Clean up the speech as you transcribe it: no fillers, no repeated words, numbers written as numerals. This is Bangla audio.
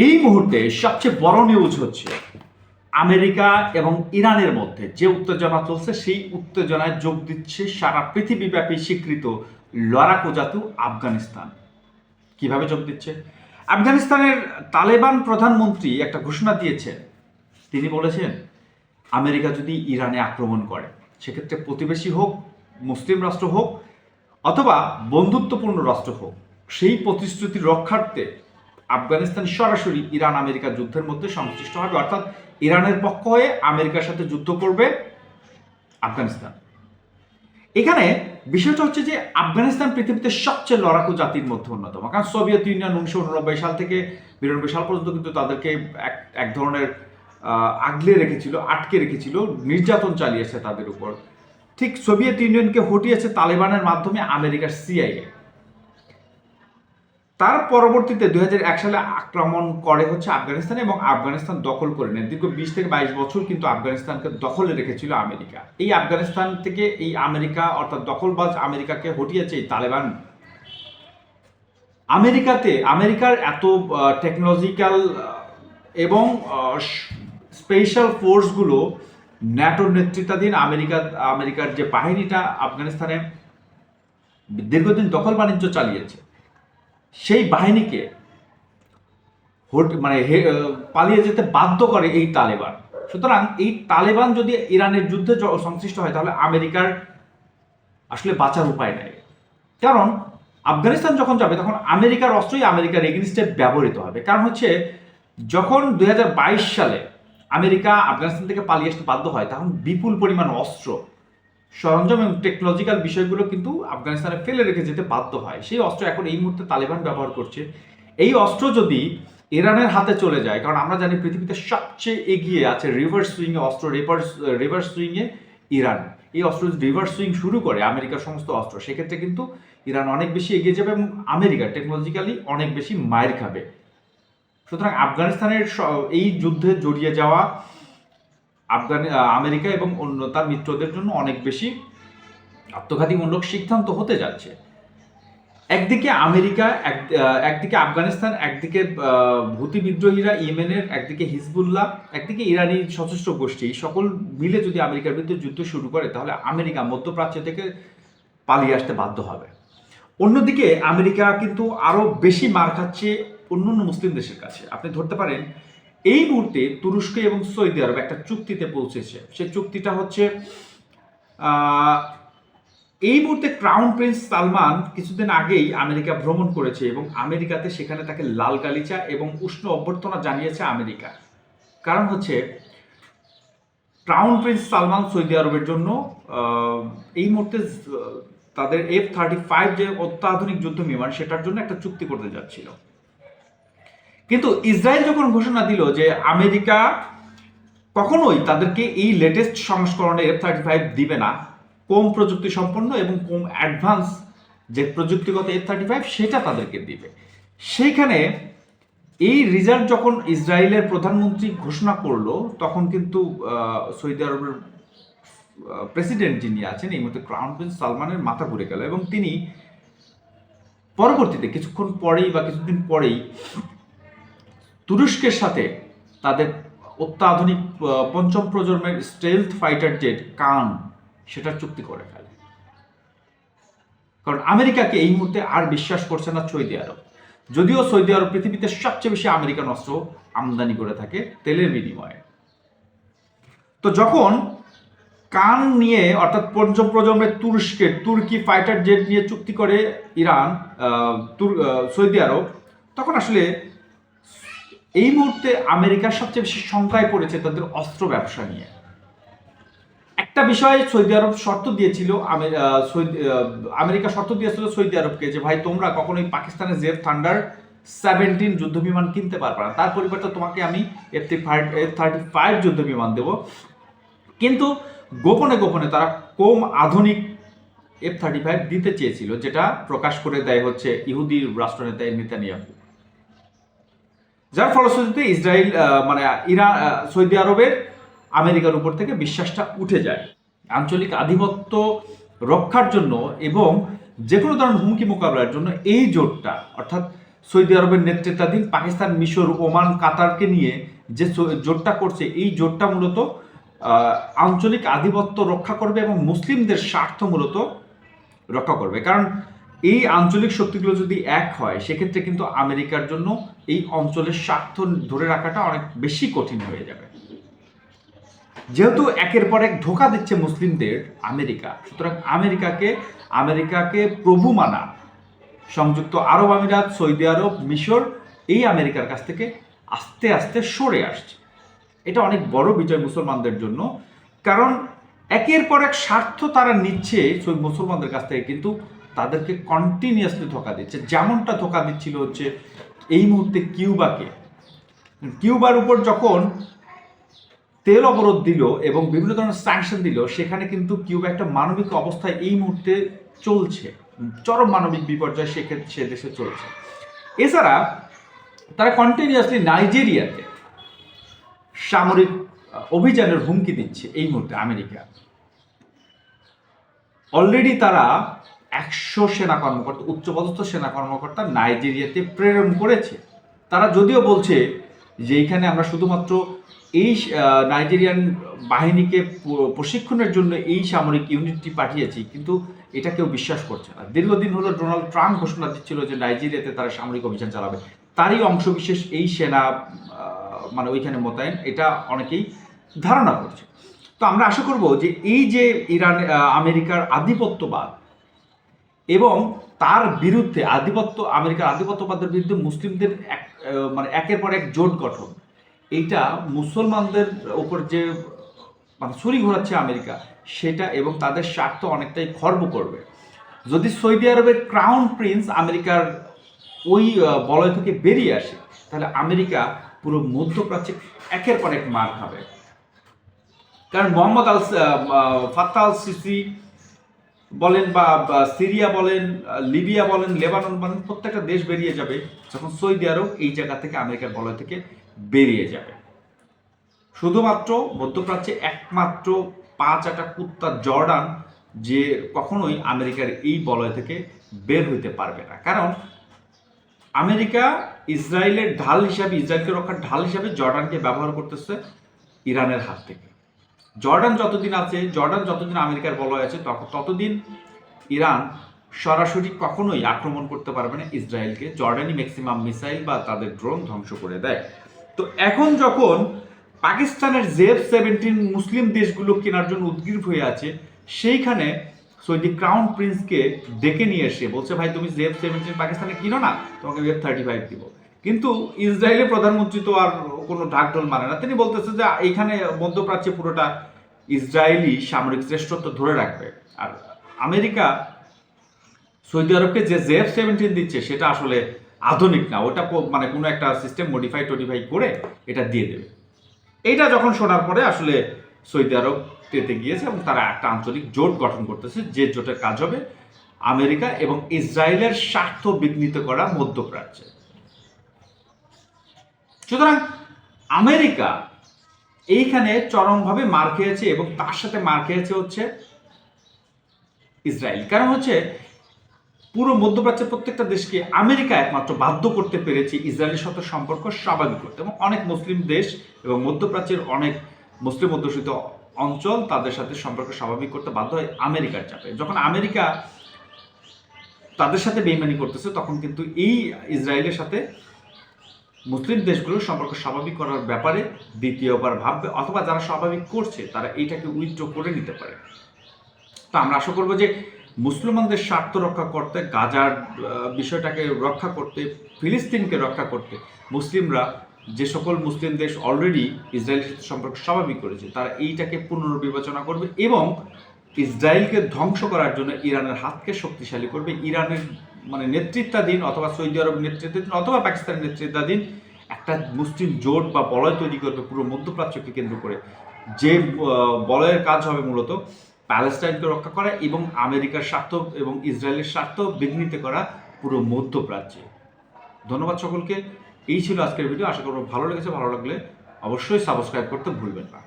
এই মুহূর্তে সবচেয়ে বড় নিউজ হচ্ছে আমেরিকা এবং ইরানের মধ্যে যে উত্তেজনা চলছে সেই উত্তেজনায় যোগ দিচ্ছে সারা পৃথিবীব্যাপী স্বীকৃত লড়াকু জাতি আফগানিস্তান। কিভাবে যোগ দিচ্ছে? আফগানিস্তানের তালেবান প্রধানমন্ত্রী একটা ঘোষণা দিয়েছেন। তিনি বলেছেন, আমেরিকা যদি ইরানে আক্রমণ করে, সেক্ষেত্রে প্রতিবেশী হোক, মুসলিম রাষ্ট্র হোক অথবা বন্ধুত্বপূর্ণ রাষ্ট্র হোক, সেই প্রতিশ্রুতি রক্ষার্থে আফগানিস্তান সরাসরি ইরান আমেরিকা যুদ্ধের মধ্যে সংশ্লিষ্ট হবে, অর্থাৎ ইরানের পক্ষ হয়ে আমেরিকার সাথে যুদ্ধ করবে আফগানিস্তান। এখানে বিষয়টা হচ্ছে যে আফগানিস্তান পৃথিবীতে সবচেয়ে লড়াকু জাতির মধ্যে অন্যতম, কারণ সোভিয়েত ইউনিয়ন 1989 সাল থেকে 92 সাল পর্যন্ত কিন্তু তাদেরকে এক ধরনের আগলে রেখেছিল, আটকে রেখেছিল, নির্যাতন চালিয়েছে তাদের উপর। ঠিক সোভিয়েত ইউনিয়নকে হটিয়েছে তালেবানের মাধ্যমে আমেরিকার সিআইএ। তার পরবর্তীতে 2001 সালে আক্রমণ করে হচ্ছে আফগানিস্তানে এবং আফগানিস্তান দখল করে নেয়। দীর্ঘ 20 থেকে 22 বছর কিন্তু আফগানিস্তানকে দখলে রেখেছিল আমেরিকা। এই আফগানিস্তান থেকে এই আমেরিকা অর্থাৎ দখলবাজ আমেরিকাকে হটিয়েছে এই তালেবান। আমেরিকার এত টেকনোলজিক্যাল এবং স্পেশাল ফোর্সগুলো ন্যাটোর নেতৃত্বাধীন আমেরিকার যে বাহিনীটা আফগানিস্তানে দীর্ঘদিন দখল বাণিজ্য চালিয়েছে, সেই বাহিনীকে পালিয়ে যেতে বাধ্য করে এই তালেবান। সুতরাং এই তালেবান যদি ইরানের যুদ্ধে সংশ্লিষ্ট হয়, তাহলে আমেরিকার আসলে বাঁচার উপায় নাই। কারণ আফগানিস্তান যখন যাবে, তখন আমেরিকার অস্ত্রই আমেরিকার এগেনিস্টে ব্যবহৃত হবে। কারণ হচ্ছে, যখন 2022 সালে আমেরিকা আফগানিস্তান থেকে পালিয়ে আসতে বাধ্য হয়, তখন বিপুল পরিমাণ অস্ত্র, সরঞ্জাম এবং টেকনোলজিক্যাল বিষয়গুলো কিন্তু আফগানিস্তানে ফেলে রেখে যেতে বাধ্য হয়। সেই অস্ত্র এখন এই মুহূর্তে তালেবান ব্যবহার করছে। এই অস্ত্র যদি ইরানের হাতে চলে যায়, কারণ আমরা জানি পৃথিবীতে সবচেয়ে এগিয়ে আছে রিভার্স সুইংয়ে অস্ত্র, রিভার্স সুইংয়ে ইরান। এই অস্ত্র যদি রিভার্স সুইং শুরু করে আমেরিকার সমস্ত অস্ত্র, সেক্ষেত্রে কিন্তু ইরান অনেক বেশি এগিয়ে যাবে এবং আমেরিকা টেকনোলজিক্যালি অনেক বেশি মায়ের খাবে। সুতরাং আফগানিস্তানের এই যুদ্ধে জড়িয়ে যাওয়া আমেরিকা এবং অন্য তার মিত্রদের জন্য অনেক বেশি আত্মঘাতীমূলক সিদ্ধান্ত হতে যাচ্ছে। একদিকে আমেরিকা, একদিকে আফগানিস্তান, একদিকে হুতি বিদ্রোহীরা ইয়েমেনের, একদিকে হিজবুল্লাহ, একদিকে ইরানি সশস্ত্র গোষ্ঠী, সকল মিলে যদি আমেরিকার বিরুদ্ধে যুদ্ধ শুরু করে, তাহলে আমেরিকা মধ্যপ্রাচ্য থেকে পালিয়ে আসতে বাধ্য হবে। অন্যদিকে আমেরিকা কিন্তু আরো বেশি মার খাচ্ছে অন্যান্য মুসলিম দেশের কাছে। আপনি ধরতে পারেন, এই মুহূর্তে তুরস্ক এবং সৌদি আরব একটা চুক্তিতে পৌঁছেছে। সেই চুক্তিটা হচ্ছে, এই মুহূর্তে ক্রাউন প্রিন্স সালমান কিছুদিন আগেই আমেরিকা ভ্রমণ করেছে এবং আমেরিকাতে সেখানে তাকে লাল গালিচা এবং উষ্ণ অভ্যর্থনা জানিয়েছে আমেরিকা। কারণ হচ্ছে, ক্রাউন প্রিন্স সালমান সৌদি আরবের জন্য এই মুহূর্তে তাদের F-35 যে অত্যাধুনিক যুদ্ধ বিমান, সেটার জন্য একটা চুক্তি করতে যাচ্ছিল। কিন্তু ইসরায়েল যখন ঘোষণা দিল যে আমেরিকা কখনোই তাদেরকে এই লেটেস্ট সংস্করণের F-35 দিবে না, কম প্রযুক্তি সম্পন্ন এবং কম অ্যাডভান্স যে প্রযুক্তিগত F-35 সেটা তাদেরকে দিবে, সেইখানে এই রিজাল্ট যখন ইসরায়েলের প্রধানমন্ত্রী ঘোষণা করলো, তখন কিন্তু সৌদি আরবের প্রেসিডেন্ট যিনি আছেন এই মুহূর্তে ক্রাউন প্রিন্স সালমানের মাথা ঘুরে গেল এবং তিনি পরবর্তীতে কিছুক্ষণ পরেই বা কিছুদিন পরেই তুরস্কের সাথে তাদের অত্যাধুনিক পঞ্চম প্রজন্মের স্টেলথ ফাইটার জেট কান সেটার চুক্তি করে ফেলে। কারণ আমেরিকাকে এই মুহূর্তে আর বিশ্বাস করছে না সৌদি আরব, যদিও সৌদি আরব পৃথিবীতে সবচেয়ে বেশি আমেরিকান অস্ত্র আমদানি করে থাকে তেলের বিনিময়ে। তো যখন কান নিয়ে, অর্থাৎ পঞ্চম প্রজন্মের তুর্কি ফাইটার জেট নিয়ে চুক্তি করে সৌদি আরব, তখন আসলে এই মুহূর্তে আমেরিকা সবচেয়ে বেশি শঙ্কায় পড়েছে তাদের অস্ত্র ব্যবসা নিয়ে। একটা বিষয়ে সৌদি আরব শর্ত দিয়েছিল, আমেরিকা শর্ত দিয়েছিল সৌদি আরবকে যে ভাই, তোমরা কখনোই পাকিস্তানের জেফ থান্ডার 17 যুদ্ধ বিমান কিনতে পারবে না, তার পরিবর্তে তোমাকে আমি F-35 যুদ্ধ বিমান দেব। কিন্তু গোপনে গোপনে তারা কম আধুনিক F-35 দিতে চেয়েছিল, যেটা প্রকাশ করে দেয় হচ্ছে ইহুদি রাষ্ট্রনেতা নেতানিয়াহু। যার ফলশ্রুতিতে সৌদি আরবের আমেরিকার উপর থেকে বিশ্বাসটা উঠে যায়। আঞ্চলিক আধিপত্য রক্ষার জন্য এবং যে কোনো ধরনের হুমকি মোকাবেলার জন্য এই জোটটা, অর্থাৎ সৌদি আরবের নেতৃত্বাধীন পাকিস্তান, মিশর, ওমান, কাতারকে নিয়ে যে জোটটা করছে, এই জোটটা মূলত আঞ্চলিক আধিপত্য রক্ষা করবে এবং মুসলিমদের স্বার্থ মূলত রক্ষা করবে। কারণ এই আঞ্চলিক শক্তিগুলো যদি এক হয়, সেক্ষেত্রে কিন্তু আমেরিকার জন্য এই অঞ্চলের স্বার্থ ধরে রাখাটা অনেক বেশি কঠিন হয়ে যাবে। যেহেতু একের পর এক ধোঁকা দিচ্ছে মুসলিমদের আমেরিকা, সুতরাং আমেরিকাকে প্রভু মানা সংযুক্ত আরব আমিরাত, সৌদি আরব, মিশর এই আমেরিকার কাছ থেকে আস্তে আস্তে সরে আসছে। এটা অনেক বড় বিজয় মুসলমানদের জন্য, কারণ একের পর এক স্বার্থ তারা নিচ্ছে মুসলমানদের কাছ থেকে, কিন্তু তাদেরকে কন্টিনিউয়াসলি ধোঁকা দিচ্ছে। যেমনটা ধোঁকা দিচ্ছিল হচ্ছে এই মুহূর্তে কিউবার উপর যখন তেল অবরোধ দিল এবং বিভিন্ন ধরনের স্যাংশন দিল, সেখানে কিন্তু কিউবা একটা মানবিক অবস্থায় এই মুহূর্তে চলছে, চরম মানবিক বিপর্যয় সে দেশে চলছে। এছাড়া তারা কন্টিনিউয়াসলি নাইজেরিয়াতে সামরিক অভিযানের হুমকি দিচ্ছে এই মুহূর্তে আমেরিকা। অলরেডি তারা 100 সেনা কর্মকর্তা, উচ্চপদস্থ সেনা কর্মকর্তা নাইজেরিয়াতে প্রেরণ করেছে। তারা যদিও বলছে যে এইখানে আমরা শুধুমাত্র এই নাইজেরিয়ান বাহিনীকে প্রশিক্ষণের জন্য এই সামরিক ইউনিটটি পাঠিয়েছি, কিন্তু এটা কেউ বিশ্বাস করছে না। দীর্ঘদিন হলো ডোনাল্ড ট্রাম্প ঘোষণা দিচ্ছিল যে নাইজেরিয়াতে তারা সামরিক অভিযান চালাবে, তারই অংশবিশেষ এই সেনা মানে ওইখানে মোতায়েন, এটা অনেকেই ধারণা করছে। তো আমরা আশা করব যে এই যে আমেরিকার আধিপত্যবাদ এবং তার বিরুদ্ধে আমেরিকার আধিপত্যবাদের বিরুদ্ধে মুসলিমদের মানে একের পর এক জোট গঠন, এইটা মুসলমানদের উপর যে মানে ছুরি ঘোরাচ্ছে আমেরিকা, সেটা এবং তাদের স্বার্থ অনেকটাই খর্ব করবে। যদি সৌদি আরবের ক্রাউন প্রিন্স আমেরিকার ওই বলয় থেকে বেরিয়ে আসে, তাহলে আমেরিকা পুরো মধ্যপ্রাচ্যে একের পর এক মার খাবে। কারণ ফাত্তাহ আল সিসি বলেন বা সিরিয়া বলেন, লিবিয়া বলেন, লেবানন বলেন, প্রত্যেকটা দেশ বেরিয়ে যাবে যখন সৌদি আরব এই জায়গা থেকে আমেরিকার বলয় থেকে বেরিয়ে যাবে। শুধুমাত্র মধ্যপ্রাচ্যে একমাত্র 5 কুত্তা জর্ডান যে কখনোই আমেরিকার এই বলয় থেকে বের হইতে পারবে না। কারণ আমেরিকা ইসরায়েলের ঢাল হিসাবে, ইসরায়েলকে রক্ষার ঢাল হিসাবে জর্ডানকে ব্যবহার করতেছে ইরানের হাত থেকে। জর্ডান যতদিন আমেরিকার বলয় আছে, ততদিন ইরান সরাসরি কখনোই আক্রমণ করতে পারবে না ইসরায়েলকে। জর্ডানই ম্যাক্সিমাম মিসাইল বা তাদের ড্রোন ধ্বংস করে দেয়। তো এখন যখন পাকিস্তানের F-17 মুসলিম দেশগুলো কেনার জন্য উদ্গ্রীব হয়ে আছে, সেইখানে সৌদি ক্রাউন প্রিন্সকে ডেকে নিয়ে এসে বলছে, ভাই তুমি F-17 পাকিস্তানে কিনো না, তোমাকে F-35 দিব। কিন্তু ইসরায়েলের প্রধানমন্ত্রী তো আর কোনো ঢাকঢোল মানে না, তিনি বলতেছে যে এইখানে মধ্যপ্রাচ্যে পুরোটা ইসরায়েলি সামরিক শ্রেষ্ঠত্ব ধরে রাখবে, আর আমেরিকা সৌদি আরবকে যে F-17 দিচ্ছে সেটা আসলে আধুনিক না, ওটা মানে কোনো একটা সিস্টেম মডিফাই করে এটা দিয়ে দেবে। এইটা যখন শোনার পরে আসলে সৌদি আরব তেতে গিয়েছে এবং তারা একটা আঞ্চলিক জোট গঠন করতেছে, যে জোটের কাজ হবে আমেরিকা এবং ইসরায়েলের স্বার্থ বিঘ্নিত করা মধ্যপ্রাচ্যে। সুতরাং আমেরিকা এইখানে চরমভাবে মার খেয়েছে এবং তার সাথে মার খেয়েছে হচ্ছে ইসরায়েল। কারণ হচ্ছে পুরো মধ্যপ্রাচ্যের প্রত্যেকটা দেশকে আমেরিকা একমাত্র বাধ্য করতে পেরেছে ইসরায়েলের সাথে সম্পর্ক স্বাভাবিক করতে, এবং অনেক মুসলিম দেশ এবং মধ্যপ্রাচ্যের অনেক মুসলিম অধ্যুষিত অঞ্চল তাদের সাথে সম্পর্ক স্বাভাবিক করতে বাধ্য হয় আমেরিকার চাপে। যখন আমেরিকা তাদের সাথে বেইমানি করতেছে, তখন কিন্তু এই ইসরায়েলের সাথে মুসলিম দেশগুলোর সম্পর্ক স্বাভাবিক করার ব্যাপারে দ্বিতীয়বার ভাববে, অথবা যারা স্বাভাবিক করছে তারা এইটাকে উইথড্র করে নিতে পারে। তো আমরা আশা করবো যে মুসলমানদের স্বার্থ রক্ষা করতে, গাজার বিষয়টাকে রক্ষা করতে, ফিলিস্তিনকে রক্ষা করতে মুসলিমরা, যে সকল মুসলিম দেশ অলরেডি ইসরায়েলের সাথে সম্পর্ক স্বাভাবিক করেছে, তারা এইটাকে পুনর্বিবেচনা করবে এবং ইসরায়েলকে ধ্বংস করার জন্য ইরানের হাতকে শক্তিশালী করবে। ইরানের মানে নেতৃত্বাধীন অথবা সৌদি আরব নেতৃত্বাধীন অথবা পাকিস্তানের নেতৃত্বাধীন একটা মুসলিম জোট বা বলয় তৈরি করবে পুরো মধ্যপ্রাচ্যকে কেন্দ্র করে, যে বলয়ের কাজ হবে মূলত প্যালেস্টাইনকে রক্ষা করা এবং আমেরিকার স্বার্থ এবং ইসরায়েলের স্বার্থ বিঘ্নিত করা পুরো মধ্যপ্রাচ্যে। ধন্যবাদ সকলকে। এই ছিল আজকের ভিডিও। আশা করব ভালো লেগেছে। ভালো লাগলে অবশ্যই সাবস্ক্রাইব করতে ভুলবেন না।